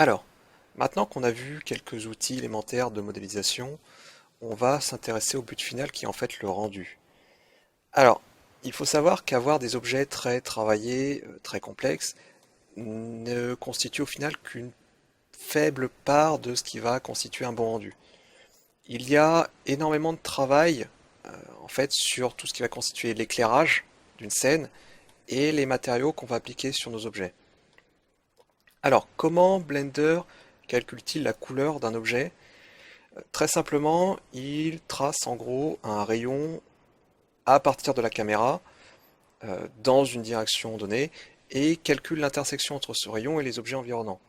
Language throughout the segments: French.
Alors, maintenant qu'on a vu quelques outils élémentaires de modélisation, on va s'intéresser au but final qui est en fait le rendu. Alors, il faut savoir qu'avoir des objets très travaillés, très complexes, ne constitue au final qu'une faible part de ce qui va constituer un bon rendu. Il y a énormément de travail en fait sur tout ce qui va constituer l'éclairage d'une scène et les matériaux qu'on va appliquer sur nos objets. Alors, comment Blender calcule-t-il la couleur d'un objet? Très simplement, il trace en gros un rayon à partir de la caméra dans une direction donnée et calcule l'intersection entre ce rayon et les objets environnants.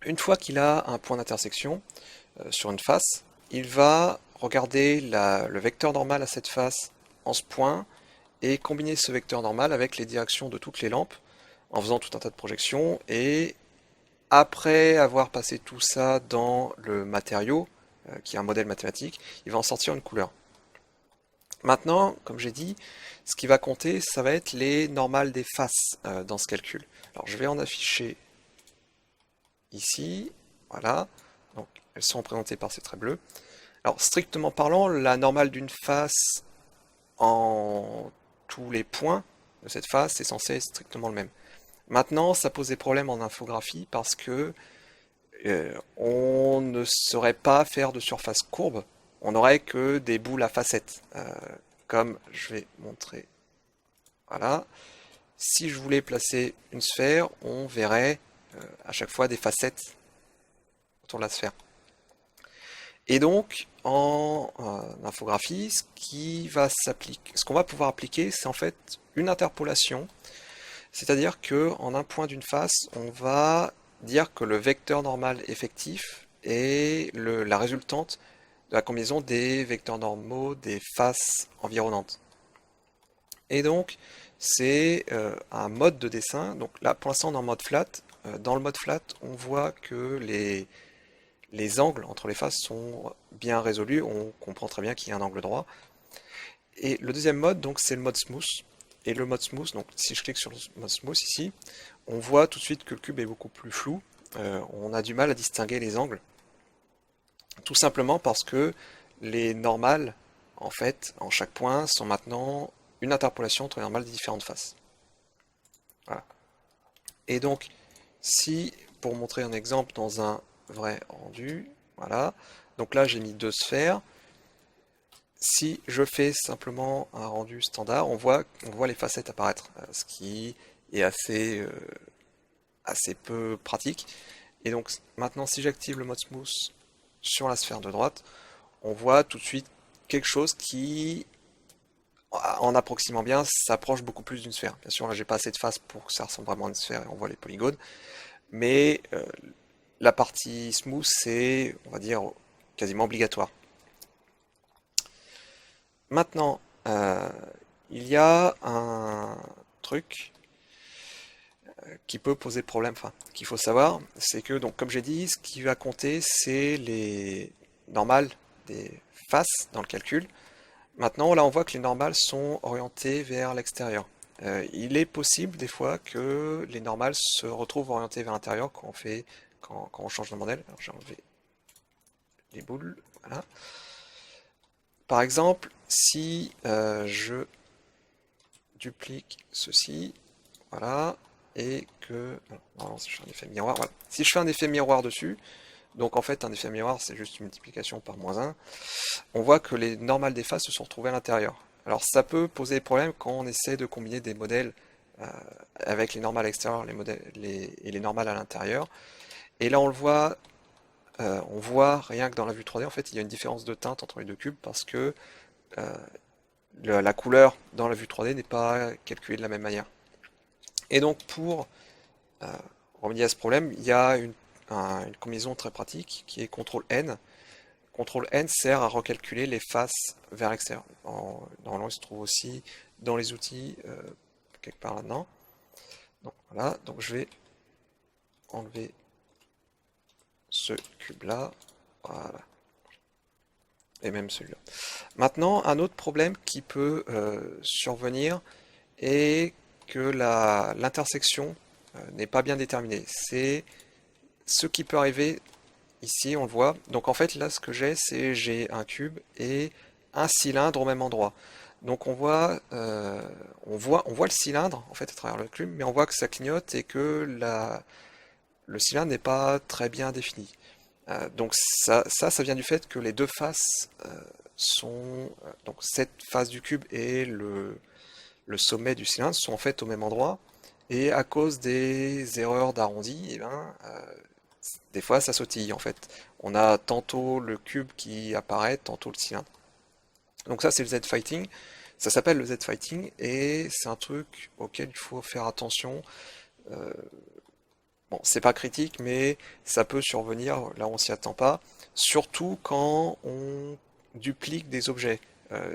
Une fois qu'il a un point d'intersection sur une face, il va regarder le vecteur normal à cette face en ce point et combiner ce vecteur normal avec les directions de toutes les lampes en faisant tout un tas de projections et après avoir passé tout ça dans le matériau, qui est un modèle mathématique, il va en sortir une couleur. Maintenant, comme j'ai dit, ce qui va compter, ça va être les normales des faces dans ce calcul. Alors je vais en afficher ici, voilà, donc elles sont représentées par ces traits bleus. Alors strictement parlant, la normale d'une face en tous les points de cette face est censée être strictement le même. Maintenant, ça pose des problèmes en infographie parce que on ne saurait pas faire de surface courbe, on n'aurait que des boules à facettes. Comme je vais montrer, voilà. Si je voulais placer une sphère, on verrait à chaque fois des facettes autour de la sphère. Et donc, en infographie, ce qu'on va pouvoir appliquer, c'est en fait une interpolation, c'est-à-dire que en un point d'une face, on va dire que le vecteur normal effectif est la résultante de la combinaison des vecteurs normaux des faces environnantes. Et donc, c'est un mode de dessin. Donc là, pour l'instant, on est en mode flat. Dans le mode flat, on voit que les angles entre les faces sont bien résolus. On comprend très bien qu'il y a un angle droit. Et le deuxième mode, donc, c'est le mode smooth. Et le mode smooth, donc si je clique sur le mode smooth ici, on voit tout de suite que le cube est beaucoup plus flou. On a du mal à distinguer les angles. Tout simplement parce que les normales, en fait, en chaque point, sont maintenant une interpolation entre les normales des différentes faces. Voilà. Et donc, si, pour montrer un exemple dans un vrai rendu, voilà, donc là j'ai mis deux sphères. Si je fais simplement un rendu standard, on voit les facettes apparaître, ce qui est assez peu pratique. Et donc maintenant, si j'active le mode smooth sur la sphère de droite, on voit tout de suite quelque chose qui, en approximant bien, s'approche beaucoup plus d'une sphère. Bien sûr, là, j'ai pas assez de face pour que ça ressemble vraiment à une sphère et on voit les polygones. Mais la partie smooth, c'est, on va dire, quasiment obligatoire. Maintenant, il y a un truc qui peut poser problème, enfin, qu'il faut savoir, c'est que, donc, comme j'ai dit, ce qui va compter, c'est les normales des faces dans le calcul. Maintenant, là, on voit que les normales sont orientées vers l'extérieur. Il est possible, des fois, que les normales se retrouvent orientées vers l'intérieur quand on change de modèle. Alors, j'ai enlevé les boules, voilà. Par exemple, si je duplique ceci, voilà, et que... Non, si je fais un effet miroir, voilà. Si je fais un effet miroir dessus, donc en fait un effet miroir c'est juste une multiplication par -1, on voit que les normales des faces se sont retrouvées à l'intérieur. Alors ça peut poser des problèmes quand on essaie de combiner des modèles euh, avec les normales extérieures et les normales à l'intérieur. Et là on voit rien que dans la vue 3D, en fait il y a une différence de teinte entre les deux cubes parce que euh, la couleur dans la vue 3D n'est pas calculée de la même manière. Et donc pour euh, remédier à ce problème, il y a une combinaison très pratique qui est CTRL-N. CTRL-N sert à recalculer les faces vers l'extérieur. Normalement, il se trouve aussi dans les outils, quelque part là-dedans. Donc voilà, donc je vais enlever ce cube-là. Voilà. Et même celui-là. Maintenant, un autre problème qui peut survenir est que l'intersection n'est pas bien déterminée. C'est ce qui peut arriver ici, on le voit. Donc en fait, là, ce que j'ai un cube et un cylindre au même endroit. Donc on voit le cylindre en fait à travers le cube, mais on voit que ça clignote et que le cylindre n'est pas très bien défini. Donc ça vient du fait que les deux faces donc cette face du cube et le sommet du cylindre sont en fait au même endroit. Et à cause des erreurs d'arrondi, eh ben, des fois ça sautille en fait. On a tantôt le cube qui apparaît, tantôt le cylindre. Donc ça c'est le Z-fighting. Ça s'appelle le Z-fighting et c'est un truc auquel il faut faire attention. Euh, bon, c'est pas critique, mais ça peut survenir là où on s'y attend pas. Surtout quand on duplique des objets.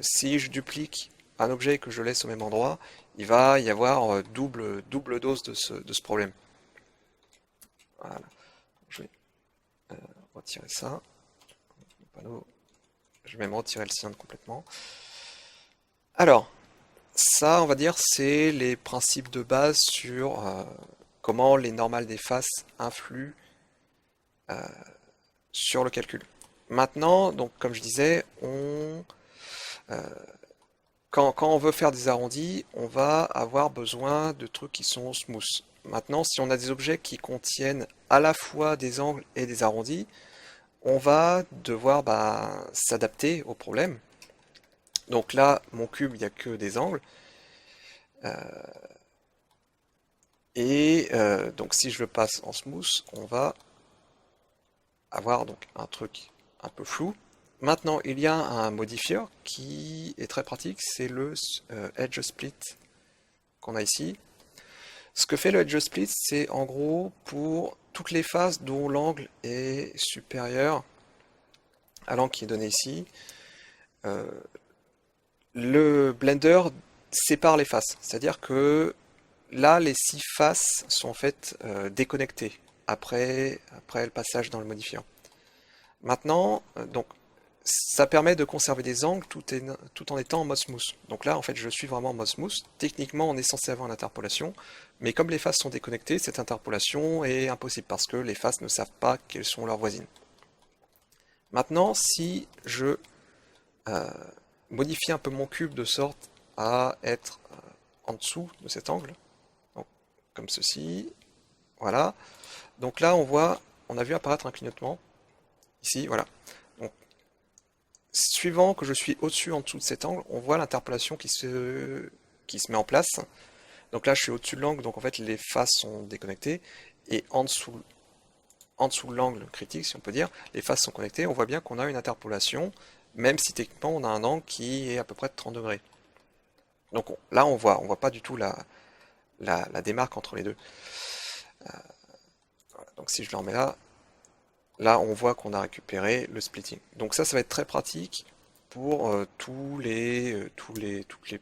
Si je duplique un objet que je laisse au même endroit, il va y avoir double dose de ce problème. Voilà. Je vais retirer ça. Le panneau. Je vais même retirer le cylindre complètement. Alors, ça, on va dire, c'est les principes de base sur comment les normales des faces influent sur le calcul. Maintenant, donc comme je disais, quand on veut faire des arrondis, on va avoir besoin de trucs qui sont smooth. Maintenant, si on a des objets qui contiennent à la fois des angles et des arrondis, on va devoir s'adapter au problème. Donc là, mon cube, il n'y a que des angles. Donc si je le passe en smooth, on va avoir donc un truc un peu flou. Maintenant, il y a un modifier qui est très pratique, c'est le Edge Split qu'on a ici. Ce que fait le Edge Split, c'est en gros pour toutes les faces dont l'angle est supérieur à l'angle qui est donné ici, euh, le Blender sépare les faces. C'est-à-dire que là, les 6 faces sont en fait déconnectées après le passage dans le modifiant. Maintenant, donc, ça permet de conserver des angles tout en étant en mode smooth. Donc là, en fait, je suis vraiment en mode smooth. Techniquement, on est censé avoir une interpolation, mais comme les faces sont déconnectées, cette interpolation est impossible parce que les faces ne savent pas quelles sont leurs voisines. Maintenant, si je euh, modifie un peu mon cube de sorte à être en dessous de cet angle, donc, comme ceci, voilà. Donc là, on a vu apparaître un clignotement, ici, voilà. Donc, suivant que je suis au-dessus, en dessous de cet angle, on voit l'interpolation qui se met en place. Donc là, je suis au-dessus de l'angle, donc en fait, les faces sont déconnectées. Et en dessous de l'angle critique, si on peut dire, les faces sont connectées. On voit bien qu'on a une interpolation, même si techniquement, on a un angle qui est à peu près de 30 degrés. Donc là, on voit pas du tout la démarque entre les deux. Voilà. Donc si je le remets là, on voit qu'on a récupéré le splitting. Donc ça va être très pratique pour toutes les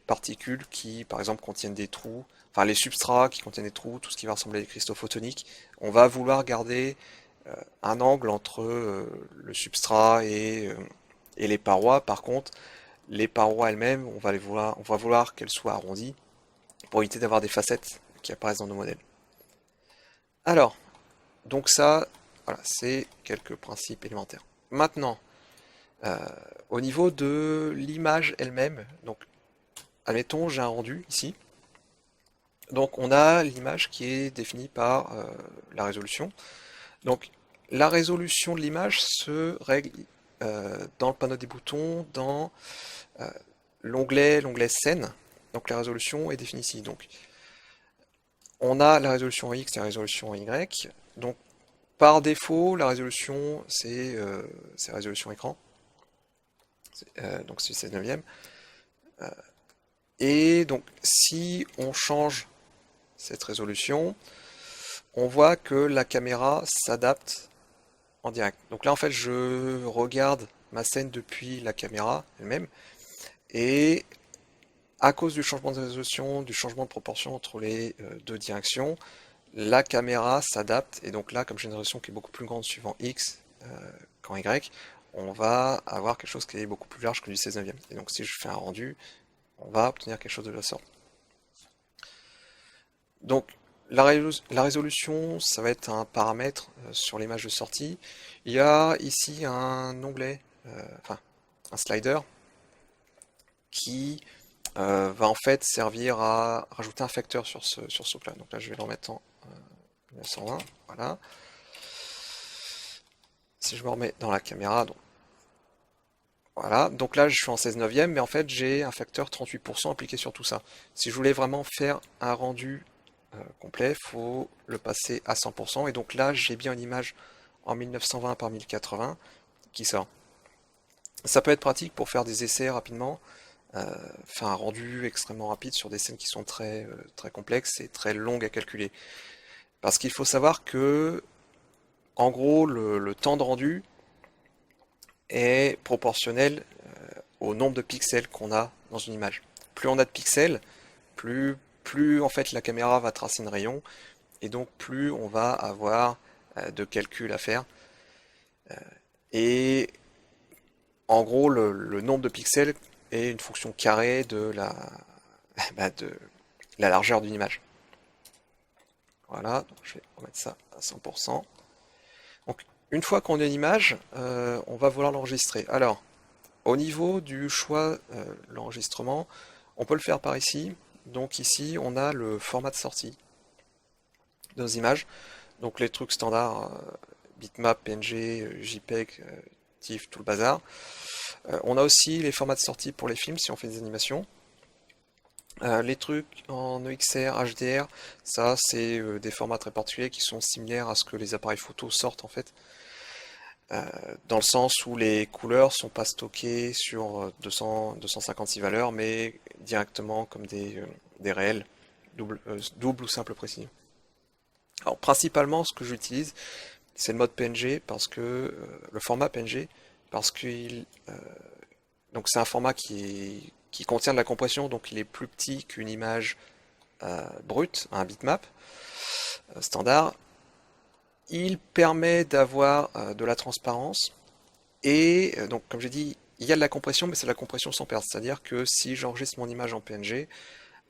particules qui, par exemple, contiennent des trous, enfin les substrats qui contiennent des trous, tout ce qui va ressembler à des cristaux photoniques. On va vouloir garder un angle entre le substrat et les parois. Par contre, les parois elles-mêmes, on va vouloir qu'elles soient arrondies pour éviter d'avoir des facettes qui apparaissent dans nos modèles. Alors, donc ça, voilà, c'est quelques principes élémentaires. Maintenant, euh, au niveau de l'image elle-même, donc admettons j'ai un rendu ici, donc on a l'image qui est définie par la résolution. Donc la résolution de l'image se règle dans le panneau des boutons, dans euh, l'onglet scène. Donc la résolution est définie ici. Donc on a la résolution X et la résolution Y. Donc par défaut, la résolution c'est résolution écran. Donc c'est 16 neuvième. Et donc si on change cette résolution, on voit que la caméra s'adapte en direct. Donc là en fait je regarde ma scène depuis la caméra elle-même et à cause du changement de résolution, du changement de proportion entre les deux directions, la caméra s'adapte et donc là comme j'ai une résolution qui est beaucoup plus grande suivant X qu'en Y, on va avoir quelque chose qui est beaucoup plus large que du 16 neuvième. Et donc si je fais un rendu, on va obtenir quelque chose de la sorte. Donc La résolution, ça va être un paramètre sur l'image de sortie. Il y a ici un onglet, enfin un slider, qui va en fait servir à rajouter un facteur sur sur ce plat. Donc là, je vais le remettre en 1920. Voilà. Si je me remets dans la caméra, donc voilà. Donc là, je suis en 16 neuvième, mais en fait, j'ai un facteur 38% appliqué sur tout ça. Si je voulais vraiment faire un rendu complet, il faut le passer à 100%. Et donc là, j'ai bien une image en 1920 par 1080 qui sort. Ça peut être pratique pour faire des essais rapidement, faire un rendu extrêmement rapide sur des scènes qui sont très complexes et très longues à calculer. Parce qu'il faut savoir que, en gros, le temps de rendu est proportionnel au nombre de pixels qu'on a dans une image. Plus on a de pixels, plus en fait la caméra va tracer un rayon, et donc plus on va avoir de calculs à faire. Et en gros, le nombre de pixels est une fonction carrée de de la largeur d'une image. Voilà, donc je vais remettre ça à 100%. Donc, une fois qu'on a une image, on va vouloir l'enregistrer. Alors, au niveau du choix de l'enregistrement, on peut le faire par ici. Donc ici, on a le format de sortie de nos images. Donc les trucs standards, bitmap, PNG, JPEG, TIFF, tout le bazar. On a aussi les formats de sortie pour les films si on fait des animations. Les trucs en EXR, HDR, ça c'est des formats très particuliers qui sont similaires à ce que les appareils photo sortent en fait, dans le sens où les couleurs sont pas stockées sur 256 valeurs, mais directement comme des réels, double ou simple précision. Alors principalement ce que j'utilise, c'est le mode PNG parce que le format PNG, parce qu'il donc c'est un format qui contient de la compression, donc il est plus petit qu'une image brute, un bitmap standard. Il permet d'avoir de la transparence et donc comme j'ai dit, il y a de la compression, mais c'est de la compression sans perte. C'est-à-dire que si j'enregistre mon image en PNG,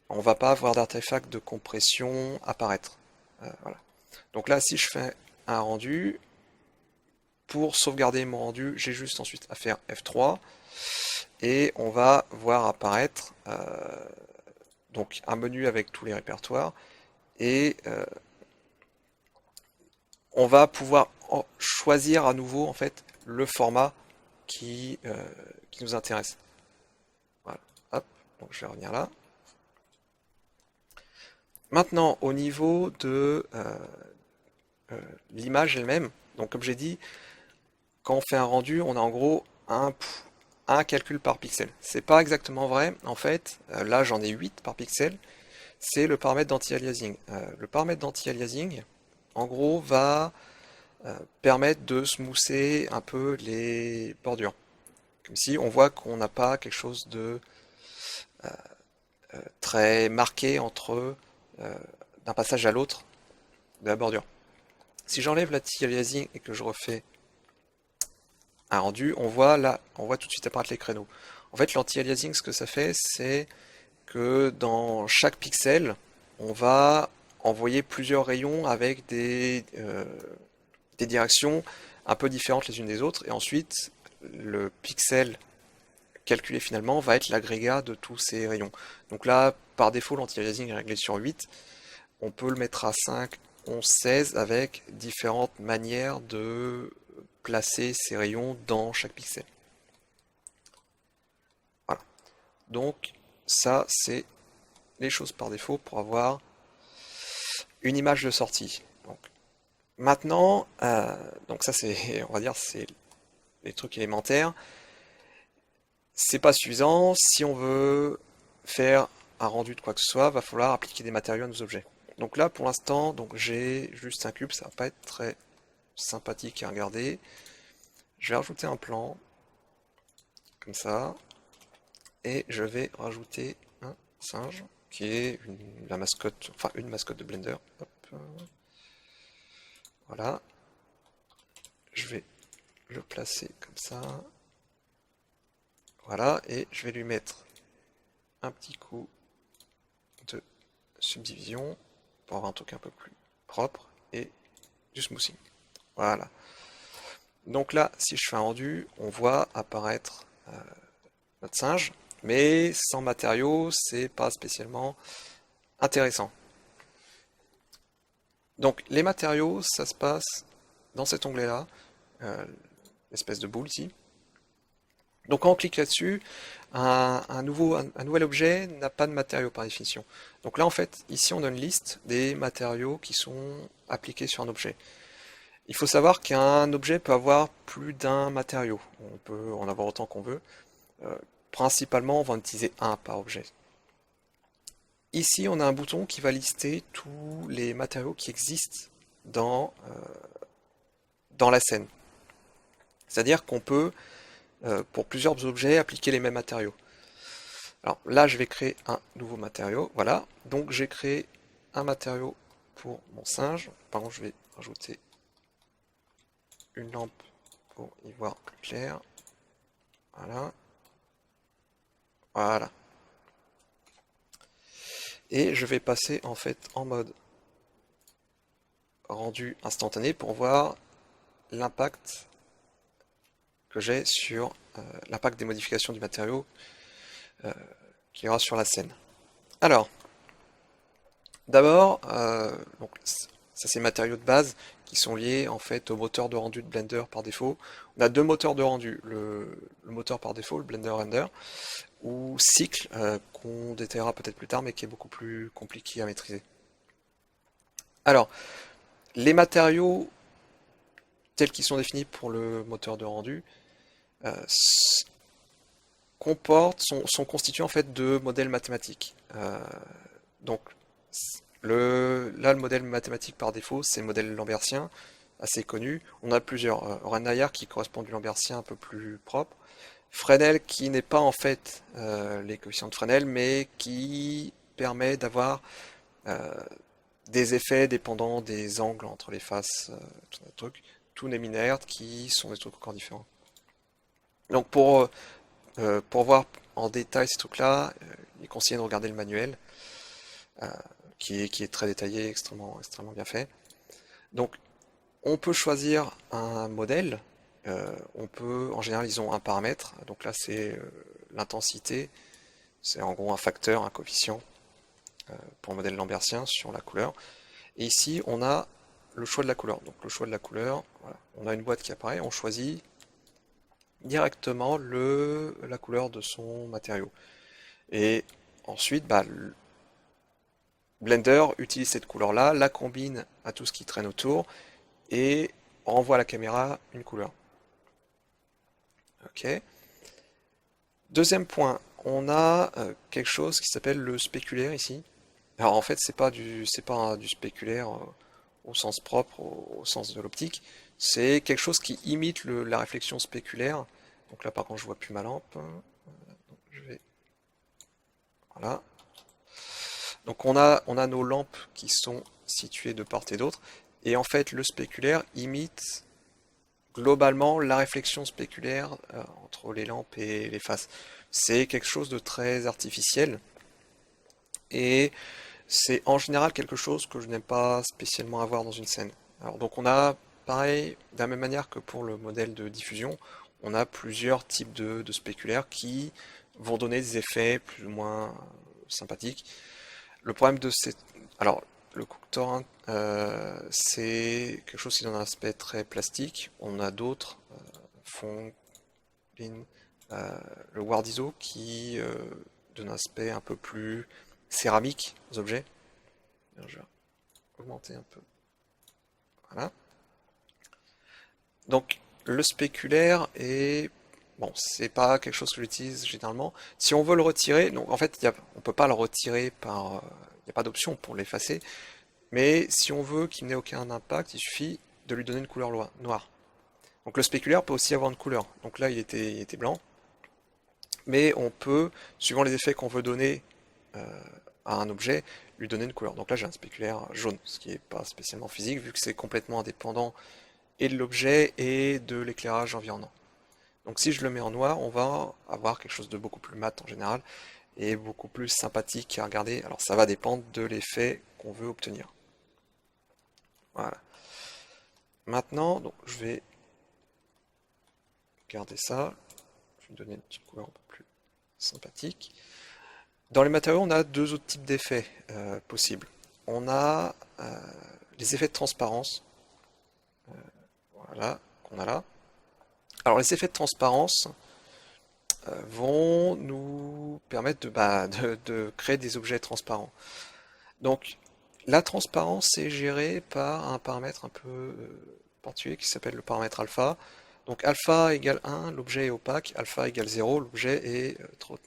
on va pas avoir d'artefact de compression apparaître. Voilà. Donc là, si je fais un rendu, pour sauvegarder mon rendu, j'ai juste ensuite à faire F3 et on va voir apparaître donc un menu avec tous les répertoires et on va pouvoir choisir à nouveau en fait le format qui nous intéresse. Voilà. Hop, donc je vais revenir là. Maintenant, au niveau de l'image elle-même, donc comme j'ai dit, quand on fait un rendu, on a en gros un calcul par pixel. C'est pas exactement vrai, en fait, là j'en ai 8 par pixel, c'est le paramètre d'anti-aliasing. Le paramètre d'anti-aliasing, en gros, va permettre de smoother un peu les bordures. Comme si on voit qu'on n'a pas quelque chose de très marqué entre d'un passage à l'autre de la bordure. Si j'enlève l'anti-aliasing et que je refais un rendu, on voit là, on voit tout de suite apparaître les créneaux. En fait, l'anti-aliasing, ce que ça fait, c'est que dans chaque pixel, on va envoyer plusieurs rayons avec des directions un peu différentes les unes des autres, et ensuite, le pixel calculé finalement va être l'agrégat de tous ces rayons. Donc là, par défaut, l'anti-aliasing est réglé sur 8. On peut le mettre à 5, 11, 16 avec différentes manières de placer ces rayons dans chaque pixel. Voilà. Donc ça, c'est les choses par défaut pour avoir une image de sortie. Donc, maintenant, donc ça c'est, on va dire, c'est les trucs élémentaires. C'est pas suffisant. Si on veut faire un rendu de quoi que ce soit, va falloir appliquer des matériaux à nos objets. Donc là, pour l'instant, donc j'ai juste un cube, ça va pas être très sympathique à regarder. Je vais rajouter un plan, comme ça, et je vais rajouter un singe, qui est la mascotte, enfin une mascotte de Blender. Hop. Voilà. Je vais le placer comme ça. Voilà, et je vais lui mettre un petit coup de subdivision. pour avoir un truc un peu plus propre, et du smoothing. Voilà. Donc là, si je fais un rendu, on voit apparaître notre singe, mais sans matériaux, c'est pas spécialement intéressant. Donc les matériaux, ça se passe dans cet onglet-là, euh, l'espèce de boule ici. Donc quand on clique là-dessus, un nouvel objet n'a pas de matériaux par définition. Donc là en fait, ici on a une liste des matériaux qui sont appliqués sur un objet. Il faut savoir qu'un objet peut avoir plus d'un matériau. On peut en avoir autant qu'on veut. Euh, Principalement, on va en utiliser un par objet. Ici, on a un bouton qui va lister tous les matériaux qui existent dans la scène. C'est-à-dire qu'on peut, pour plusieurs objets, appliquer les mêmes matériaux. Alors là, je vais créer un nouveau matériau. Voilà. Donc j'ai créé un matériau pour mon singe. Par contre, je vais rajouter une lampe pour y voir plus clair. Voilà. Voilà. Et je vais passer en fait en mode rendu instantané pour voir l'impact que j'ai sur l'impact des modifications du matériau qu'il y aura sur la scène. Alors, d'abord, donc ça c'est les matériaux de base qui sont liés en fait au moteur de rendu de Blender par défaut. On a deux moteurs de rendu, le moteur par défaut, le Blender Render, ou Cycle, qu'on détaillera peut-être plus tard, mais qui est beaucoup plus compliqué à maîtriser. Alors, les matériaux tels qu'ils sont définis pour le moteur de rendu sont constitués en fait de modèles mathématiques. Donc là, le modèle mathématique par défaut, c'est le modèle lambertien, assez connu. On a plusieurs. Renayar qui correspond du lambertien un peu plus propre. Fresnel qui n'est pas en fait les coefficients de Fresnel, mais qui permet d'avoir des effets dépendant des angles entre les faces, tout un truc, tout n'est linéaire, qui sont des trucs encore différents. Donc pour voir en détail ces trucs-là, il est conseillé de regarder le manuel, qui est très détaillé, extrêmement bien fait. Donc on peut choisir un modèle, en général ils ont un paramètre, donc là c'est l'intensité, c'est en gros un facteur, un coefficient pour le modèle lambertien sur la couleur. Et ici on a le choix de la couleur. Donc le choix de la couleur, voilà. On a une boîte qui apparaît, on choisit directement la couleur de son matériau. Et ensuite, Blender utilise cette couleur-là, la combine à tout ce qui traîne autour et renvoie à la caméra une couleur. Ok. Deuxième point, on a quelque chose qui s'appelle le spéculaire ici. Alors en fait, c'est pas du spéculaire au sens propre, au sens de l'optique. C'est quelque chose qui imite la réflexion spéculaire. Donc là, par contre, je vois plus ma lampe. Donc, je vais, voilà. Donc on a nos lampes qui sont situées de part et d'autre. Et en fait, le spéculaire imite globalement la réflexion spéculaire entre les lampes et les faces. C'est quelque chose de très artificiel. Et c'est en général quelque chose que je n'aime pas spécialement avoir dans une scène. Alors donc on a, pareil, de la même manière que pour le modèle de diffusion, on a plusieurs types de spéculaires qui vont donner des effets plus ou moins sympathiques. Le problème de ces... Alors, le Cooktorrent, c'est quelque chose qui donne un aspect très plastique. On a d'autres, font le Ward ISO qui donne un aspect un peu plus céramique aux objets. Je vais augmenter un peu. Voilà. Donc, le spéculaire est... Bon, c'est pas quelque chose que j'utilise généralement. Si on veut le retirer, donc en fait, on peut pas le retirer par... Il n'y a pas d'option pour l'effacer. Mais si on veut qu'il n'ait aucun impact, il suffit de lui donner une couleur noire. Donc le spéculaire peut aussi avoir une couleur. Donc là, il était blanc. Mais on peut, suivant les effets qu'on veut donner à un objet, lui donner une couleur. Donc là, j'ai un spéculaire jaune, ce qui n'est pas spécialement physique, vu que c'est complètement indépendant et de l'objet et de l'éclairage environnant. Donc si je le mets en noir, on va avoir quelque chose de beaucoup plus mat en général, et beaucoup plus sympathique à regarder. Alors ça va dépendre de l'effet qu'on veut obtenir. Voilà. Maintenant, donc, je vais garder ça. Je vais me donner une petite couleur un peu plus sympathique. Dans les matériaux, on a deux autres types d'effets possibles. On a les effets de transparence, voilà, qu'on a là. Alors les effets de transparence vont nous permettre de créer des objets transparents. Donc la transparence est gérée par un paramètre un peu particulier qui s'appelle le paramètre alpha. Donc alpha égale 1, l'objet est opaque, alpha égale 0, l'objet est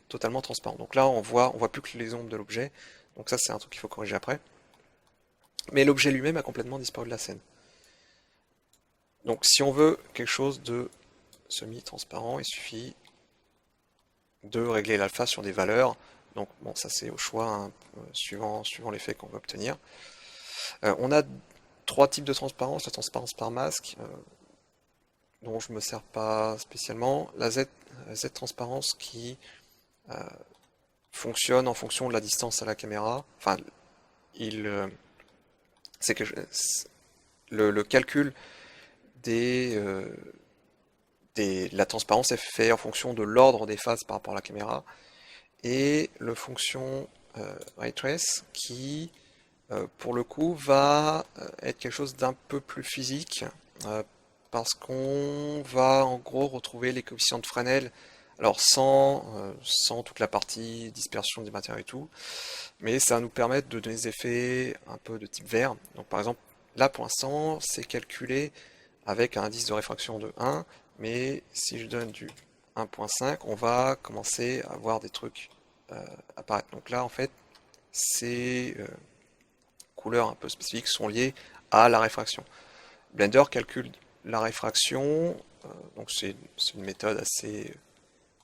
totalement transparent. Donc là on voit plus que les ombres de l'objet. Donc ça c'est un truc qu'il faut corriger après. Mais l'objet lui-même a complètement disparu de la scène. Donc si on veut quelque chose de semi-transparent, il suffit de régler l'alpha sur des valeurs. Donc bon, ça c'est au choix, hein, suivant l'effet qu'on veut obtenir. On a trois types de transparence. La transparence par masque, dont je ne me sers pas spécialement. La Z transparence qui fonctionne en fonction de la distance à la caméra. Enfin, c'est que le calcul de la transparence est fait en fonction de l'ordre des phases par rapport à la caméra. Et le fonction ray trace qui pour le coup va être quelque chose d'un peu plus physique parce qu'on va en gros retrouver les coefficients de Fresnel, alors sans toute la partie dispersion des matériaux et tout, mais ça va nous permettre de donner des effets un peu de type vert. Donc par exemple là pour l'instant c'est calculé avec un indice de réfraction de 1, mais si je donne du 1.5 on va commencer à voir des trucs apparaître. Donc là en fait ces couleurs un peu spécifiques sont liées à la réfraction. Blender calcule la réfraction, donc c'est une méthode assez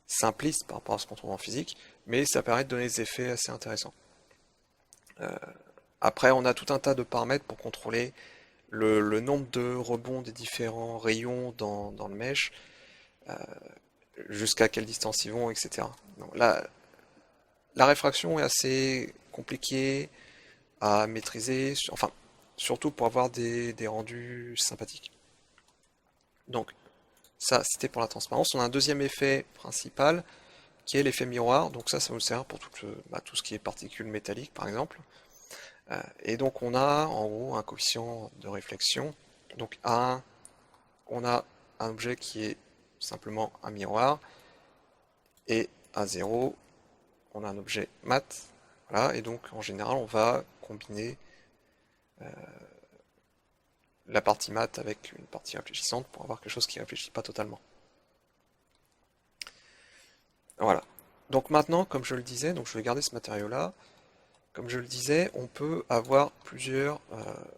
simpliste par rapport à ce qu'on trouve en physique, mais ça permet de donner des effets assez intéressants. Après, on a tout un tas de paramètres pour contrôler le nombre de rebonds des différents rayons dans le mesh, jusqu'à quelle distance ils vont, etc. Donc, la réfraction est assez compliquée à maîtriser, enfin, surtout pour avoir des rendus sympathiques. Donc, ça, c'était pour la transparence. On a un deuxième effet principal qui est l'effet miroir. Donc ça nous sert pour tout ce qui est particules métalliques, par exemple. Et donc on a en gros un coefficient de réflexion. Donc A1, on a un objet qui est simplement un miroir. Et A0, on a un objet mat. Voilà, et donc en général, on va combiner la partie mat avec une partie réfléchissante pour avoir quelque chose qui ne réfléchit pas totalement. Voilà. Donc maintenant, comme je le disais, donc je vais garder ce matériau-là. Comme je le disais, on peut avoir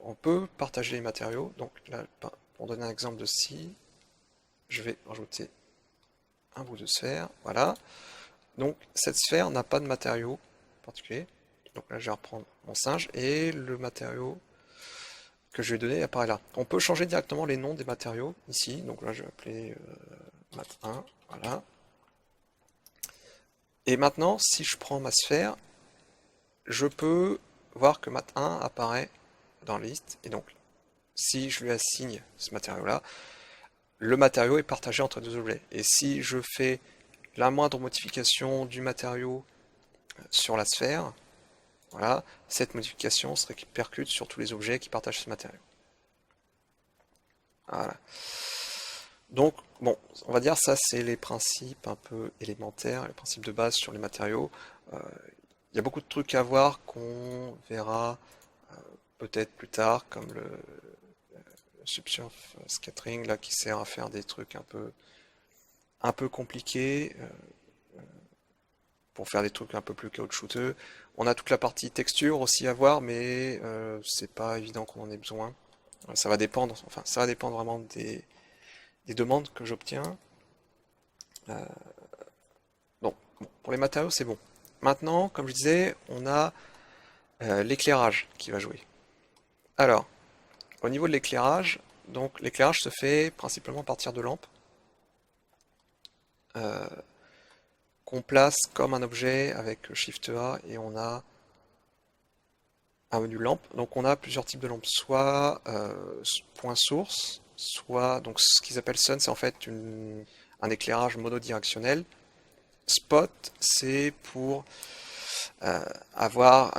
on peut partager les matériaux. Donc là, pour donner un exemple de scie, je vais rajouter un bout de sphère. Voilà. Donc cette sphère n'a pas de matériau particulier. Donc là, je vais reprendre mon singe et le matériau que je vais donner apparaît là. On peut changer directement les noms des matériaux ici. Donc là, je vais appeler mat 1. Voilà. Et maintenant, si je prends ma sphère, je peux voir que mat 1 apparaît dans la liste. Et donc, si je lui assigne ce matériau-là, le matériau est partagé entre deux objets. Et si je fais la moindre modification du matériau sur la sphère, voilà, cette modification se répercute sur tous les objets qui partagent ce matériau. Voilà. Donc, bon, on va dire ça, c'est les principes un peu élémentaires, les principes de base sur les matériaux. Il y a beaucoup de trucs à voir qu'on verra peut-être plus tard, comme le subsurf scattering là, qui sert à faire des trucs un peu compliqués pour faire des trucs un peu plus caoutchouteux. On a toute la partie texture aussi à voir, mais c'est pas évident qu'on en ait besoin. Ça va dépendre, enfin, ça va dépendre vraiment des demandes que j'obtiens. Donc, bon, pour les matériaux, c'est bon. Maintenant, comme je disais, on a l'éclairage qui va jouer. Alors, au niveau de l'éclairage, donc l'éclairage se fait principalement à partir de lampes qu'on place comme un objet avec Shift A et on a un menu lampe. Donc on a plusieurs types de lampes, soit point source, soit donc ce qu'ils appellent sun, c'est en fait un éclairage monodirectionnel. Spot, c'est pour avoir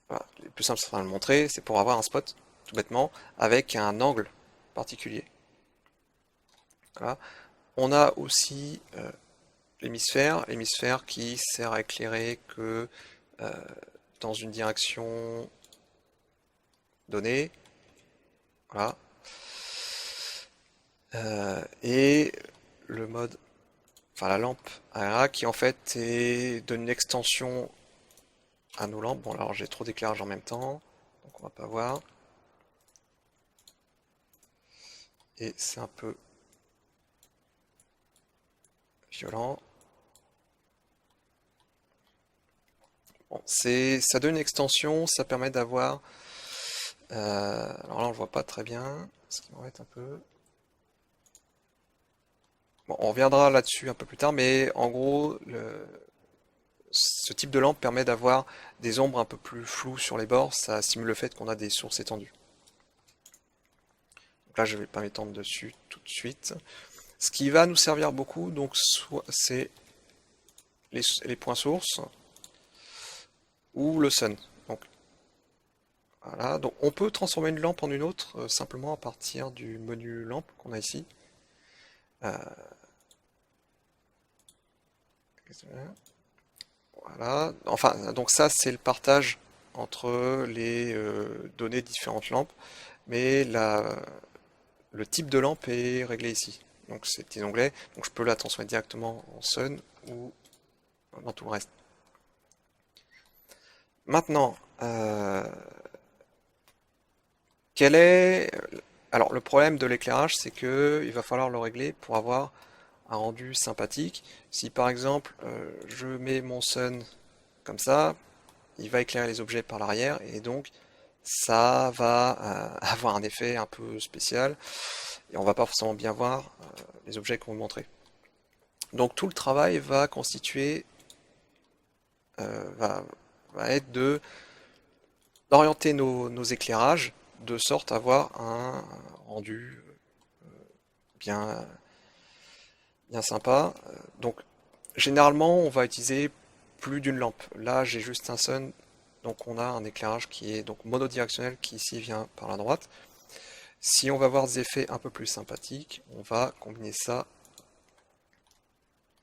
voilà, le plus simple, c'est de le montrer, c'est pour avoir un spot, tout bêtement, avec un angle particulier. Voilà. On a aussi l'hémisphère qui sert à éclairer que euh, dans une direction donnée. Voilà. Et le mode, enfin la lampe ARA qui en fait donne une extension à nos lampes. Bon alors j'ai trop d'éclairage en même temps, donc on va pas voir. Et c'est un peu violent. Bon, ça donne une extension, ça permet d'avoir. Alors là on le voit pas très bien, ce qui m'embête un peu. Bon, on reviendra là-dessus un peu plus tard, mais en gros, ce type de lampe permet d'avoir des ombres un peu plus floues sur les bords, ça simule le fait qu'on a des sources étendues. Donc là, je ne vais pas m'étendre dessus tout de suite. Ce qui va nous servir beaucoup, donc, c'est les points sources ou le sun. Donc, voilà. Donc, on peut transformer une lampe en une autre simplement à partir du menu lampe qu'on a ici. Voilà. Enfin, donc ça, c'est le partage entre les données de différentes lampes, mais le type de lampe est réglé ici. Donc c'est petit onglet, donc je peux la transformer directement en sun ou dans tout le reste. Maintenant, quel est... Alors le problème de l'éclairage, c'est que il va falloir le régler pour avoir un rendu sympathique. Si par exemple je mets mon sun comme ça, il va éclairer les objets par l'arrière et donc ça va avoir un effet un peu spécial et on va pas forcément bien voir les objets qu'on veut montrer. Donc tout le travail va constituer, va, va être de d'orienter nos éclairages de sorte à avoir un rendu bien, bien sympa. Donc généralement on va utiliser plus d'une lampe. Là j'ai juste un sun, donc on a un éclairage qui est donc monodirectionnel qui ici vient par la droite. Si on va avoir des effets un peu plus sympathiques, on va combiner ça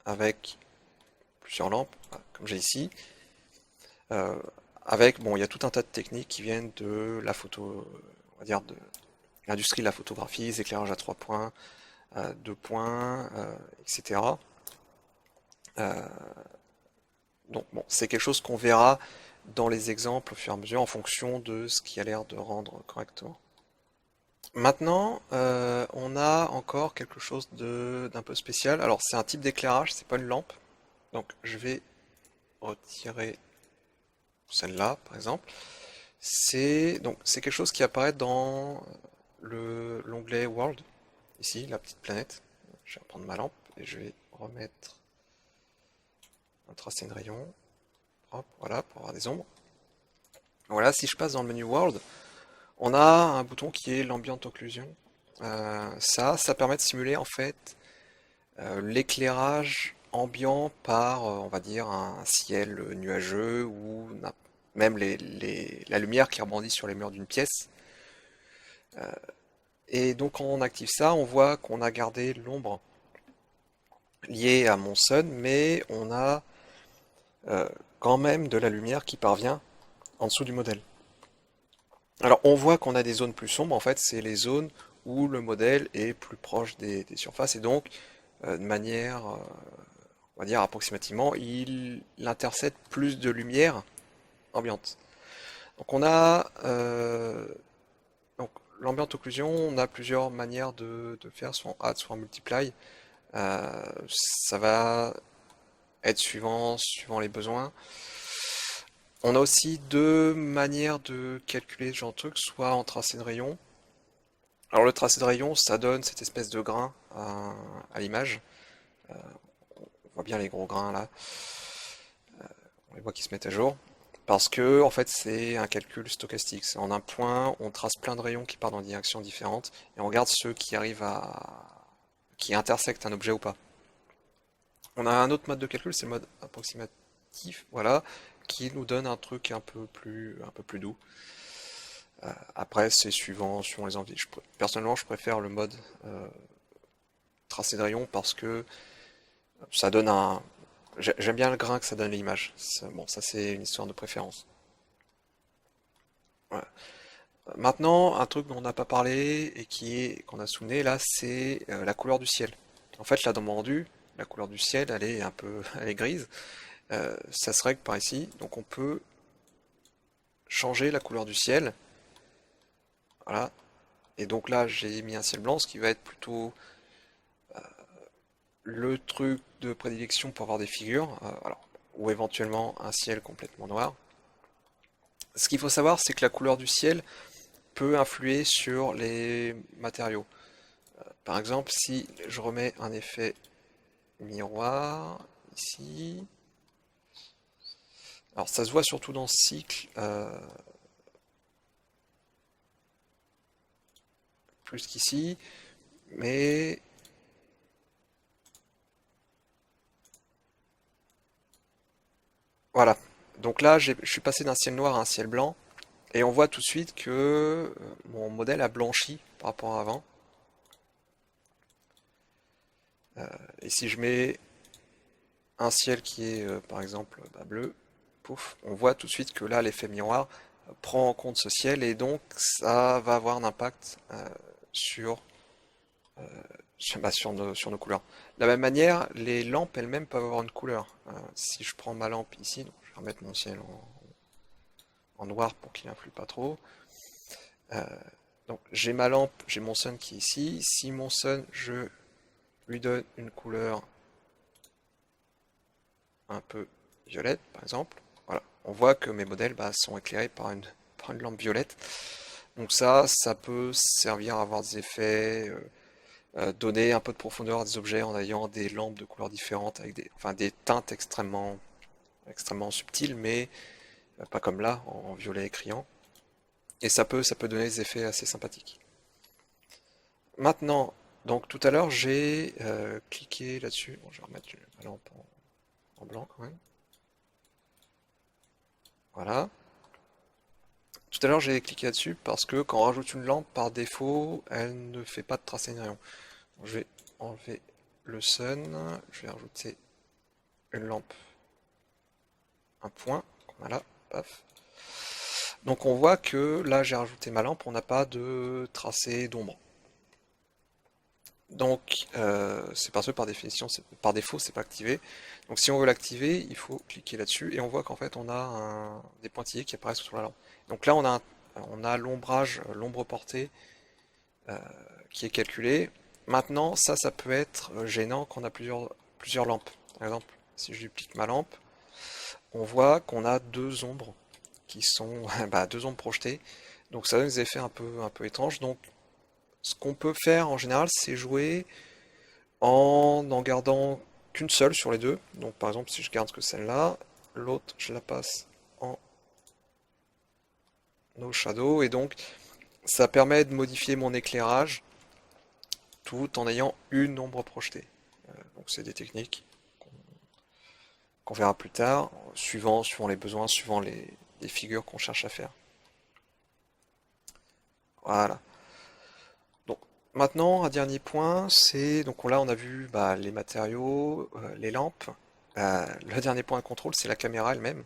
avec plusieurs lampes, comme j'ai ici. Euh, Avec, bon, il y a tout un tas de techniques qui viennent de la photo, on va dire de l'industrie de la photographie, les éclairages à 3 points, 2 points, etc. Euh, donc bon, c'est quelque chose qu'on verra dans les exemples au fur et à mesure en fonction de ce qui a l'air de rendre correctement. Maintenant, on a encore quelque chose d'un peu spécial. Alors c'est un type d'éclairage, c'est pas une lampe. Donc je vais retirer celle-là, par exemple. C'est quelque chose qui apparaît dans l'onglet World, ici, la petite planète. Je vais reprendre ma lampe et je vais remettre un tracé de rayon. Hop, voilà, pour avoir des ombres. Voilà, si je passe dans le menu World, on a un bouton qui est l'ambient occlusion. Ça permet de simuler en fait l'éclairage ambiant par, on va dire, un ciel nuageux ou même la lumière qui rebondit sur les murs d'une pièce. Et donc quand on active ça, on voit qu'on a gardé l'ombre liée à mon sun, mais on a euh, quand même de la lumière qui parvient en dessous du modèle. Alors on voit qu'on a des zones plus sombres, en fait c'est les zones où le modèle est plus proche des surfaces et donc de manière, on va dire approximativement, il intercepte plus de lumière ambiante. Donc on a donc l'ambient occlusion, on a plusieurs manières de faire, soit en add, soit en multiply. Ça va être suivant les besoins. On a aussi deux manières de calculer ce genre de truc, soit en tracé de rayon. Alors le tracé de rayon, ça donne cette espèce de grain à l'image. On voit bien les gros grains là, on les voit qui se mettent à jour. Parce que, en fait, c'est un calcul stochastique. C'est en un point, on trace plein de rayons qui partent dans des directions différentes, et on regarde ceux qui arrivent qui intersectent un objet ou pas. On a un autre mode de calcul, c'est le mode approximatif, voilà, qui nous donne un truc un peu plus doux. Après, c'est suivant les envies. Personnellement, je préfère le mode tracé de rayons parce que ça donne un. J'aime bien le grain que ça donne l'image. Bon, ça c'est une histoire de préférence. Ouais. Maintenant, un truc dont on n'a pas parlé et qu'on a souligné là, c'est la couleur du ciel. En fait, là dans mon rendu, la couleur du ciel, elle est un peu, elle est grise. Ça se règle par ici, donc on peut changer la couleur du ciel. Voilà. Et donc là, j'ai mis un ciel blanc, ce qui va être plutôt le truc de prédilection pour avoir des figures, alors, ou éventuellement un ciel complètement noir. Ce qu'il faut savoir, c'est que la couleur du ciel peut influer sur les matériaux. Par exemple, si je remets un effet miroir ici, alors ça se voit surtout dans ce cycle, plus qu'ici, mais voilà. Donc là, je suis passé d'un ciel noir à un ciel blanc, et on voit tout de suite que mon modèle a blanchi par rapport à avant. Et si je mets un ciel qui est par exemple bleu, pouf, on voit tout de suite que là l'effet miroir prend en compte ce ciel et donc ça va avoir un impact sur, sur nos couleurs. De la même manière, les lampes elles-mêmes peuvent avoir une couleur. Si je prends ma lampe ici, donc je vais remettre mon ciel en noir pour qu'il n'influe pas trop. Euh, donc j'ai ma lampe, j'ai mon sun qui est ici. Si mon sun, je lui donne une couleur un peu violette, par exemple, voilà, on voit que mes modèles sont éclairés par une lampe violette. Donc ça peut servir à avoir des effets, donner un peu de profondeur à des objets en ayant des lampes de couleurs différentes avec des teintes extrêmement subtiles, mais pas comme là, en violet criant. Et ça peut donner des effets assez sympathiques. Maintenant, donc tout à l'heure j'ai cliqué là-dessus. Bon, je vais remettre la lampe en blanc quand même. Voilà. Tout à l'heure j'ai cliqué là-dessus parce que quand on rajoute une lampe par défaut, elle ne fait pas de tracé ni rien. Je vais enlever le sun, je vais rajouter une lampe, un point, voilà, paf. Donc on voit que là j'ai rajouté ma lampe, on n'a pas de tracé d'ombre. Donc c'est parce que par définition, par défaut, c'est pas activé. Donc si on veut l'activer, il faut cliquer là-dessus et on voit qu'en fait on a des pointillés qui apparaissent sur la lampe. Donc là on a l'ombrage, l'ombre portée qui est calculé. Maintenant, ça peut être gênant quand on a plusieurs lampes. Par exemple, si je duplique ma lampe, on voit qu'on a deux ombres qui sont deux ombres projetées. Donc ça donne des effets un peu étranges. Donc ce qu'on peut faire en général, c'est jouer en gardant qu'une seule sur les deux. Donc par exemple, si je garde que celle-là, l'autre, je la passe en no shadow. Et donc ça permet de modifier mon éclairage tout en ayant une ombre projetée. Donc c'est des techniques qu'on verra plus tard, suivant les besoins, suivant les figures qu'on cherche à faire. Voilà. Donc maintenant, un dernier point, c'est donc là on a vu les matériaux, les lampes. Le dernier point de contrôle, c'est la caméra elle-même.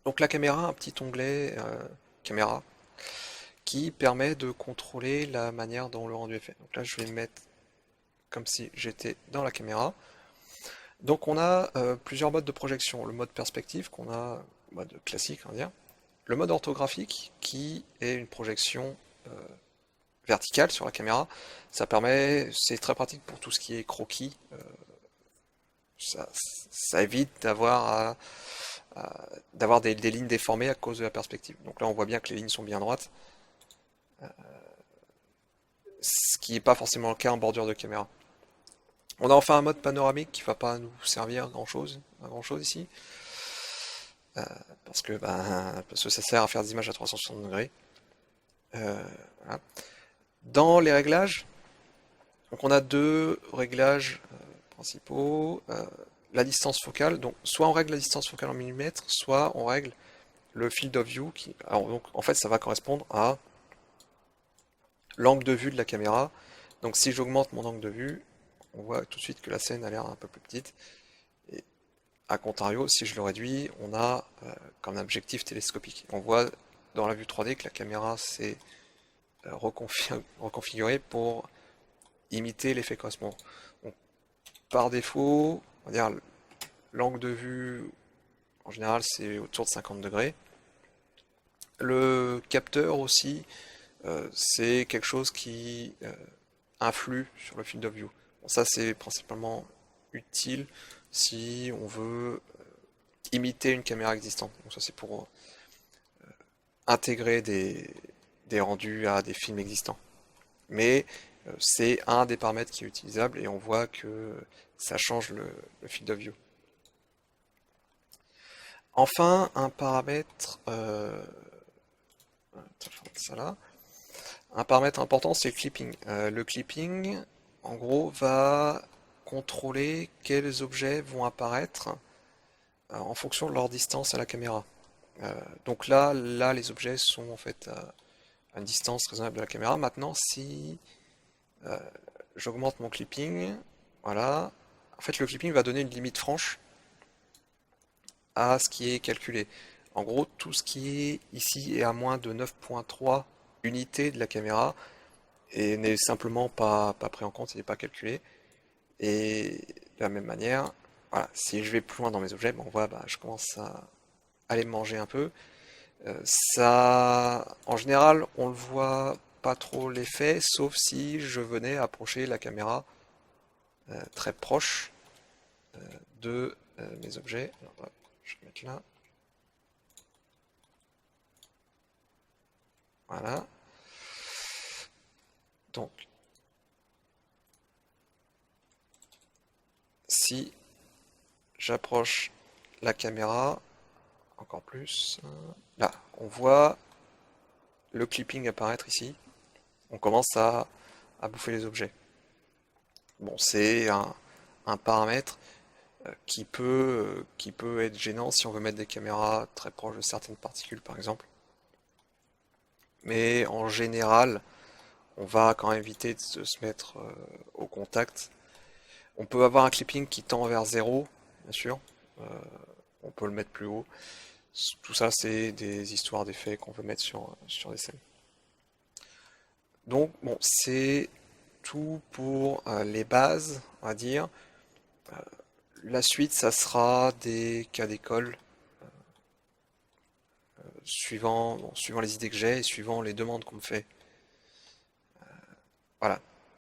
Donc la caméra, un petit onglet caméra qui permet de contrôler la manière dont le rendu est fait. Donc là, je vais me mettre comme si j'étais dans la caméra. Donc on a plusieurs modes de projection. Le mode perspective qu'on a, mode classique on va dire. Le mode orthographique qui est une projection verticale sur la caméra. Ça permet, c'est très pratique pour tout ce qui est croquis. Ça évite d'avoir des lignes déformées à cause de la perspective. Donc là on voit bien que les lignes sont bien droites. Ce qui n'est pas forcément le cas en bordure de caméra. On a enfin un mode panoramique qui ne va pas nous servir à grand chose ici. parce que ça sert à faire des images à 360 degrés. Voilà. Dans les réglages, donc on a deux réglages principaux. La distance focale, donc soit on règle la distance focale en millimètres, soit on règle le field of view qui, alors donc en fait ça va correspondre à l'angle de vue de la caméra. Donc si j'augmente mon angle de vue, on voit tout de suite que la scène a l'air un peu plus petite. Et à contrario, si je le réduis, on a comme objectif télescopique. On voit dans la vue 3D que la caméra s'est reconfigurée pour imiter l'effet correspondant. Donc, par défaut, on va dire l'angle de vue en général c'est autour de 50 degrés. Le capteur aussi, c'est quelque chose qui influe sur le field of view. Bon, ça c'est principalement utile si on veut imiter une caméra existante. Donc ça c'est pour intégrer des rendus à des films existants. Mais c'est un des paramètres qui est utilisable et on voit que ça change le field of view. Enfin, un paramètre, ça là, un paramètre important, c'est le clipping. Le clipping, en gros, va contrôler quels objets vont apparaître en fonction de leur distance à la caméra. Donc là, les objets sont en fait à une distance raisonnable de la caméra. Maintenant, si j'augmente mon clipping, voilà, en fait, le clipping va donner une limite franche à ce qui est calculé. En gros, tout ce qui est ici est à moins de 9,3 unités de la caméra et n'est simplement pas pris en compte, il n'est pas calculé. Et de la même manière, voilà, si je vais plus loin dans mes objets, ben on voit, je commence à aller manger un peu. Ça, en général, on le voit pas trop l'effet, sauf si je venais approcher la caméra très proche de mes objets. Alors, hop, je vais mettre là. Voilà. Donc, si j'approche la caméra encore plus, là, on voit le clipping apparaître ici. On commence à bouffer les objets. Bon, c'est un paramètre qui peut être gênant si on veut mettre des caméras très proches de certaines particules, par exemple. Mais en général, on va quand même éviter de se mettre au contact. On peut avoir un clipping qui tend vers 0, bien sûr. Euh, on peut le mettre plus haut. Tout ça, c'est des histoires d'effets qu'on veut mettre sur des scènes. Donc, bon, c'est tout pour les bases, on va dire. La suite, ça sera des cas d'école, suivant les idées que j'ai et suivant les demandes qu'on me fait. Voilà.